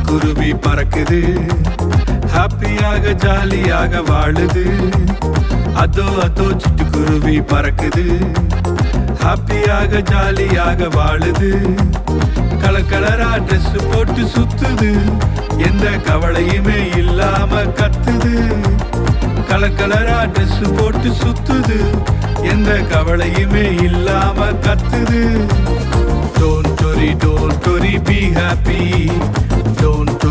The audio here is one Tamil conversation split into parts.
சிட்டுக்குருவி பறக்குது, ஹாப்பியாக ஜாலியாக வாழுது. அதோ அதோ சிட்டுக்குருவி பறக்குது, ஹாப்பியாக ஜாலியாக வாழுது. கலர் கலரா ட்ரெஸ் போட்டு சுத்துது, எந்த கவலையுமே இல்லாம கத்துது. கலர் கலரா ட்ரெஸ் போட்டு சுத்துது, எந்த கவலையுமே இல்லாம கத்துது. Don't worry, be happy. Don't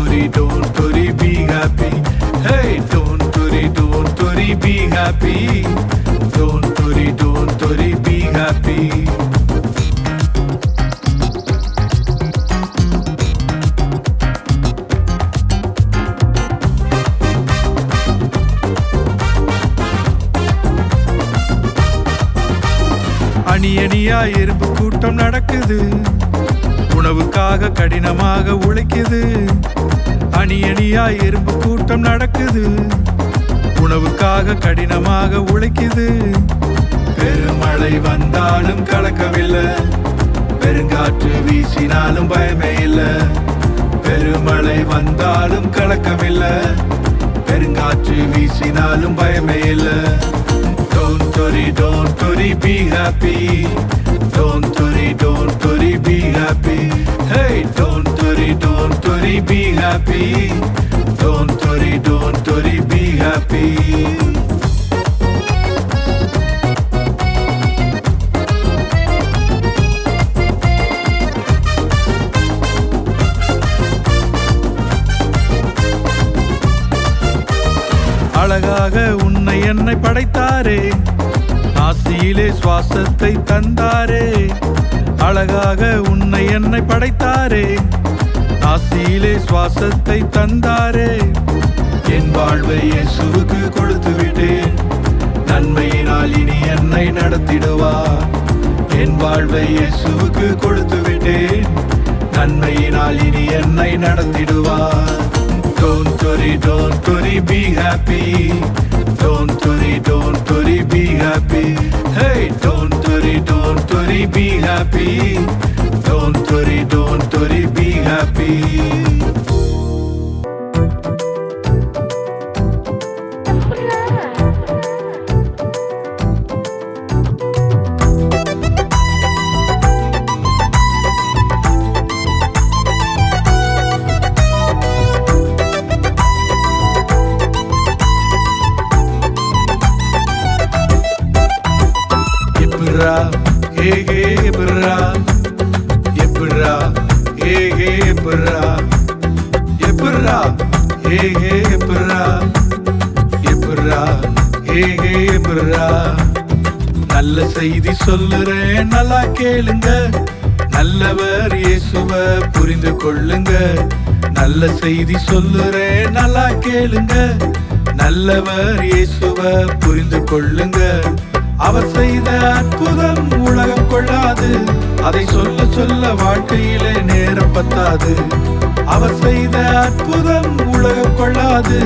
worry, be happy. Hey, don't worry, be happy. Don't worry, be happy. அணி அணியா எறும்பு கூட்டம் நடக்குது, உணவுக்காக கடினமாக உழைக்குது. அணி அணியா எறும்பு கூட்டம் நடக்குது, உணவுக்காக கடினமாக உழைக்குது. பெருமழை வந்தாலும் கலக்கமில்லை, பெருங்காற்று வீசினாலும் பயமே இல்லை. பெருமழை வந்தாலும் கலக்கமில்லை, பெருங்காற்று வீசினாலும் பயமே இல்லை. Don't worry, be happy. Don't worry, be happy. Hey, don't worry, be happy. Don't worry, be happy. அழகாக உன்னை என்னை படைத்தாரே, ஆசியிலே சுவாசத்தை தந்தாரே. அழகாக உன்னை என்னை படைத்தாரே, ஆசியிலே சுவாசத்தை தந்தாரே. என் வாழ்வை இயேசுவுக்கு கொடுத்து விட்டேன், நன்மையினால் இனி என்னை நடத்திடுவார். என் வாழ்வை இயேசுவுக்கு கொடுத்து விட்டேன், நன்மையினால் இனி என்னை நடத்திடுவார். Don't worry, be happy. Don't worry, be happy. Hey, don't worry, be happy. Don't worry, be happy. Hey, hey, brah. Yepra, hey, hey, brah. Yepra, hey, hey, brah. Yepra, hey, hey, brah. நல்ல செய்தி சொல்லுறேன், நல்லா கேளுங்க. நல்லவர் இயேசுவை புரிந்து கொள்ளுங்க. நல்ல செய்தி சொல்லுறேன், நல்லா கேளுங்க. நல்லவர் இயேசுவை புரிந்து கொள்ளுங்க. அவர் செய்த அற்புதம் உலகம் கொள்ளாது, அதை சொல்ல சொல்ல வாழ்க்கையிலே நேரம் பத்தாது. அவர் செய்த அற்புதம் உலகம் கொள்ளாது,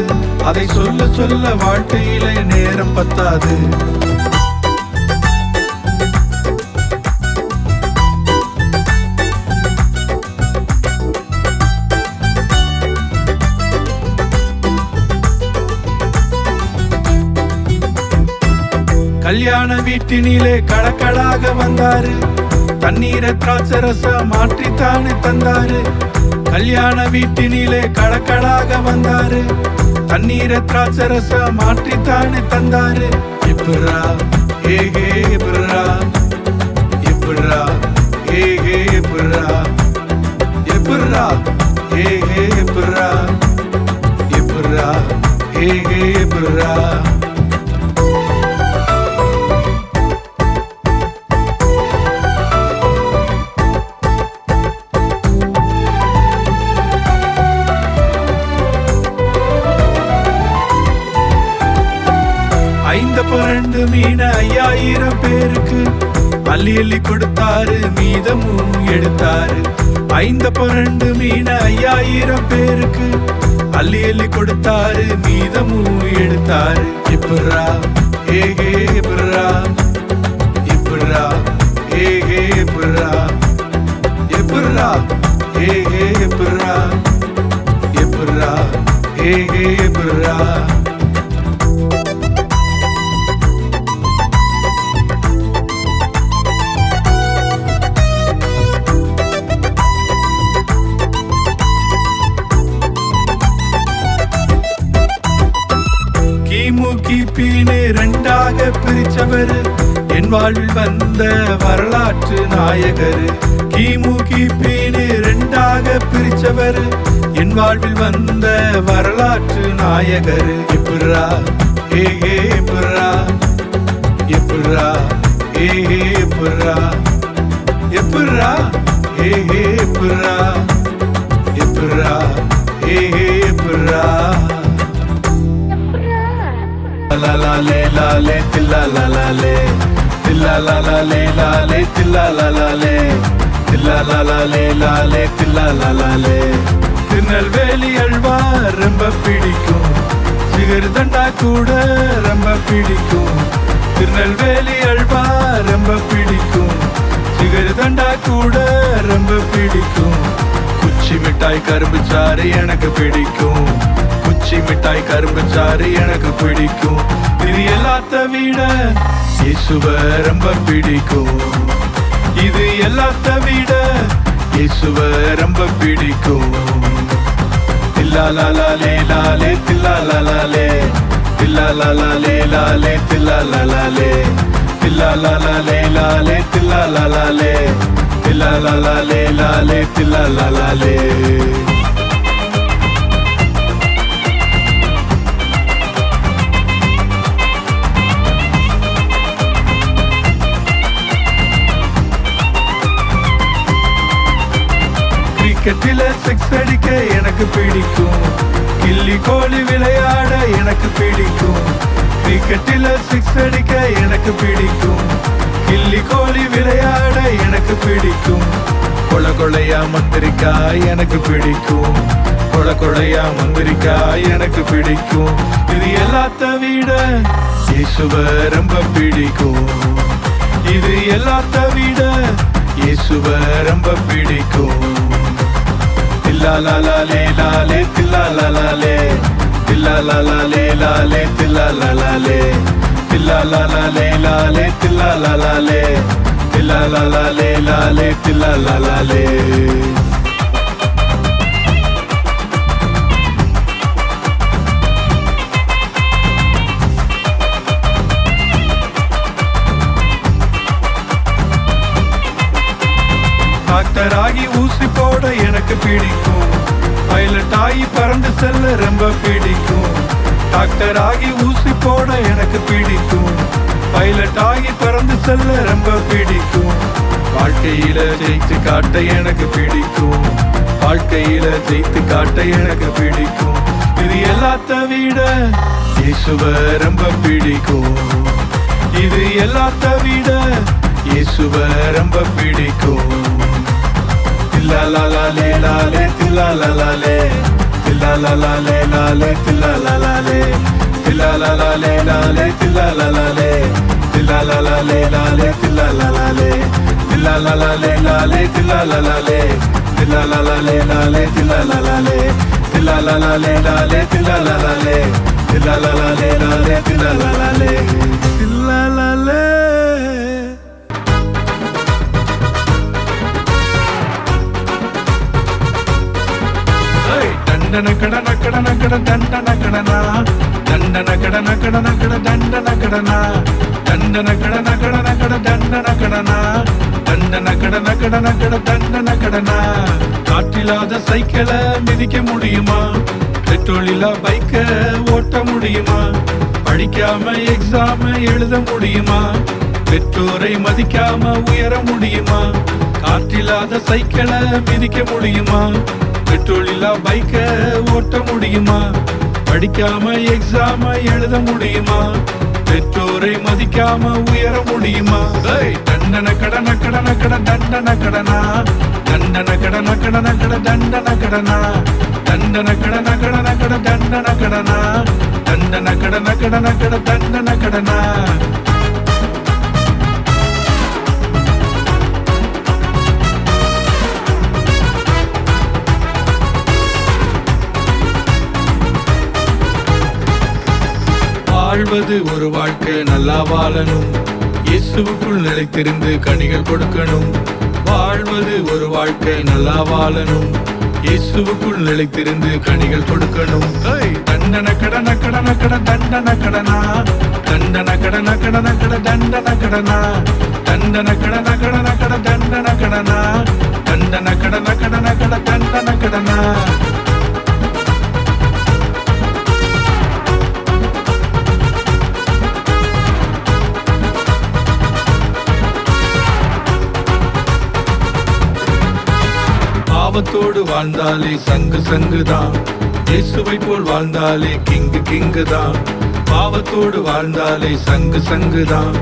அதை சொல்ல சொல்ல வாழ்க்கையிலே நேரம் பத்தாது. கல்யாண வீட்டினிலே கடக்கடாக வந்தாரு, தண்ணீரை திராட்சரச மாற்றித்தானே தந்தாரு. கல்யாண வீட்டினிலே கடக்கடாக வந்தாரு, தண்ணீரை திராட்சரச மாற்றித்தானே தந்தாரு. இப்ரா ஹே ஹே இப்ரா, இப்ரா ஹே ஹே இப்ரா, இப்ரா ஹே ஹே இப்ரா, இப்ரா ஹே ஹே இப்ரா. பரண்டு மீன 5000 பேருக்கு அள்ளி அள்ளி கொடுத்தாரு, மீதமும் எடுத்தாரு. 5 பரண்டு மீன 5000 பேருக்கு அள்ளி அள்ளி கொடுத்தாரு, மீதமும் எடுத்தாரு. இப்ரா ஹே ஹே இப்ரா, இப்ரா ஹே ஹே இப்ரா, இப்ரா ஹே ஹே இப்ரா, புர்ரா. கிமு கிபின்னு ரெண்டாக பிரிச்சவர் என் வாழ்வில் வந்த வரலாற்று நாயகர். கிமு கிபின்னு ரெண்டாக பிரிச்சவர் என் வாழ்வில் வந்த வரலாற்று நாயகர். எப்புரா ஏ புர்ரா, எப்புரா ஏ புர்ரா, எப்புரா ஏ புர்ரா, எப்புரா ஏ Burra. La la le la le tilla la la le, tilla la la le la le tilla la la le, tilla la la le la le tilla la la le. Tirunelveli halwa ரொம்ப பிடிக்கும், சிகர்தண்டா கூட ரொம்ப பிடிக்கும். திருநெல்வேலி அல்வா ரொம்ப பிடிக்கும், சிகர்தண்டா கூட ரொம்ப பிடிக்கும். குச்சி மிட்டாய் கரும்பு சாறு எனக்கு பிடிக்கும், குச்சி மிட்டாய் கரும்பு சாறு எனக்கு பிடிக்கும். இது எல்லாத்த விட இயேசுவ ரொம்ப பிடிக்கும், இது எல்லாத்த விட இயேசுவ ரொம்ப பிடிக்கும். தில்லா லாலா லே லாலே, தில்லா லாலா லே, தில்லா லாலா லே லாலே, தில்லா லாலா லே, தில்லா லாலா லே லாலே, தில்லா லாலா லே, தில்லா லாலா லே லாலே, தில்லா லாலா லே. கிரிக்கெட்டில சிக்ஸ் அடிக்க எனக்கு பிடிக்கும், கில்லி கோலி விளையாட எனக்கு பிடிக்கும். கிரிக்கெட்டில சிக்ஸ் அடிக்க எனக்கு பிடிக்கும், கில்லி கோலி விளையாட எனக்கு பிடிக்கும். கொல கொலையா மந்திரிக்காய் எனக்கு பிடிக்கும், கொல கொலையா மந்திரிக்காய் எனக்கு பிடிக்கும். இது எல்லாத்த விட இயேசுவ ரொம்ப பிடிக்கும், இது எல்லாத்த விட இயேசுவ ரொம்ப பிடிக்கும். தில்லா லாலா லே லாலே, தில்லா லாலா லே, தில்லா லாலா லே லாலே, தில்லா லாலா லே, தில்லா லாலா லே லாலே, தில்லா லாலா லே, தில்லா லாலா லே லாலே, தில்லா லாலா லே. டாக்டர் ஆகி ஊசி போட எனக்கு பிடிக்கும், பைலட் ஆகி பறந்து செல்ல ரொம்ப பிடிக்கும். டாக்டர் ஆகி ஊசி போட எனக்கு பிடிக்கும், பைலட் ஆகி பறந்து செல்ல ரொம்ப பிடிக்கும். வாழ்க்கையில ஜெயித்து காட்ட எனக்கு பிடிக்கும், வாழ்க்கையில ஜெயித்து காட்ட எனக்கு பிடிக்கும். இது எல்லாத்த விட இயேசுவ ரொம்ப பிடிக்கும், இது எல்லாத்த விட இயேசுவ ரொம்ப பிடிக்கும். தில்லா லாலா லே லாலே, தில்லா லாலா லே, தில்லா லாலா லே லாலே, தில்லா லாலா லே, தில்லா லாலா லே லாலே, தில்லா லாலா லே, தில்லா லாலா லே லாலே, தில்லா லாலா லே, தில்லா லாலா லே லாலே, தில்லா லாலா லே, தில்லா லாலா லே லாலே, தில்லா லாலா லே, தில்லா லாலா லே லாலே, தில்லா லாலா லே, தில்லா லாலா லே லாலே, தில்லா லாலா லே, தில்லா லாலே. தண்டன கடன கடன கட தண்டன கடனா, தண்டன கடன கடன கட தண்டன கடனா, தண்டன கடன கடன கட தண்டன கடனா, தண்டன கடன கடன கட தண்டன கடனா. காற்றில்லாத சைக்கிளை மிதிக்க முடியுமா, பெட்ரோல் இல்லா பைக்க ஓட்ட முடியுமா, படிக்காம எக்ஸாம் எழுத முடியுமா, பெற்றோரை மதிக்காம உயர முடியுமா. காற்றில்லாத சைக்கிளை மிதிக்க முடியுமா, பெட்ரோல் இல்லா பைக்க ஓட்ட முடியுமா, படிக்காம எக்ஸாம் எழுத முடியுமா, பெற்றோரை மதிக்காம உயர முடியுமா. தண்டன கடன கடன கட தண்டன கடனா, தண்டன கடன கடன கட தண்டன கடனா, தண்டன கடன கடன கட தண்டன கடனா, தண்டன கடன கடன கட தண்டன கடனா. வாழ்வது ஒரு வாழ்க்கை நல்லா வாழணும், இயேசுவுக்குள் நிலைத்திருந்து கனிகள் கொடுக்கணும். வாழ்வது ஒரு வாழ்க்கை நல்லா வாழணும், இயேசுவுக்குள் நிலைத்திருந்து கனிகள் கொடுக்கணும். தண்டன கடன கடன கட தண்டன கடனா, தண்டன கடன கடன கட தண்டன கடனா, தண்டன கடன கடன கட தண்டன கடனா, தண்டன கடன கடன கட தண்டன கடனா. பாவத்தோடு வாழ்ந்தாலே சங்கு சங்குதான், இயேசுவை போல் வாழ்ந்தாலே கிங்கு கிங்குதான். பாவத்தோடு வாழ்ந்தாலே சங்கு சங்குதான்,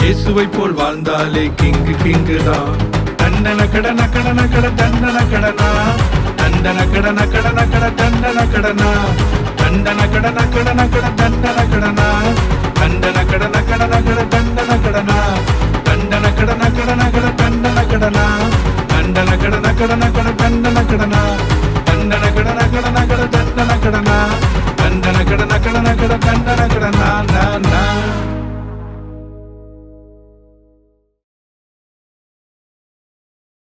இயேசுவை போல் வாழ்ந்தாலே கிங்கு கிங்குதான். தண்டன கடன கடன கட தண்டன கடனா, தண்டன கடன கடன கட தண்டன கடனா, தண்டன கடன கடன கட தண்டன கடனா, தண்டன கடன கடன கட தண்டன கடனா, தண்டன கடன கடன கட தண்டன கடனா, தண்டன கடன கடன கட தண்டன கடனா, தண்டன கடன கடன கட தண்டன கடனா, தண்டன கடன கடன கட தண்டன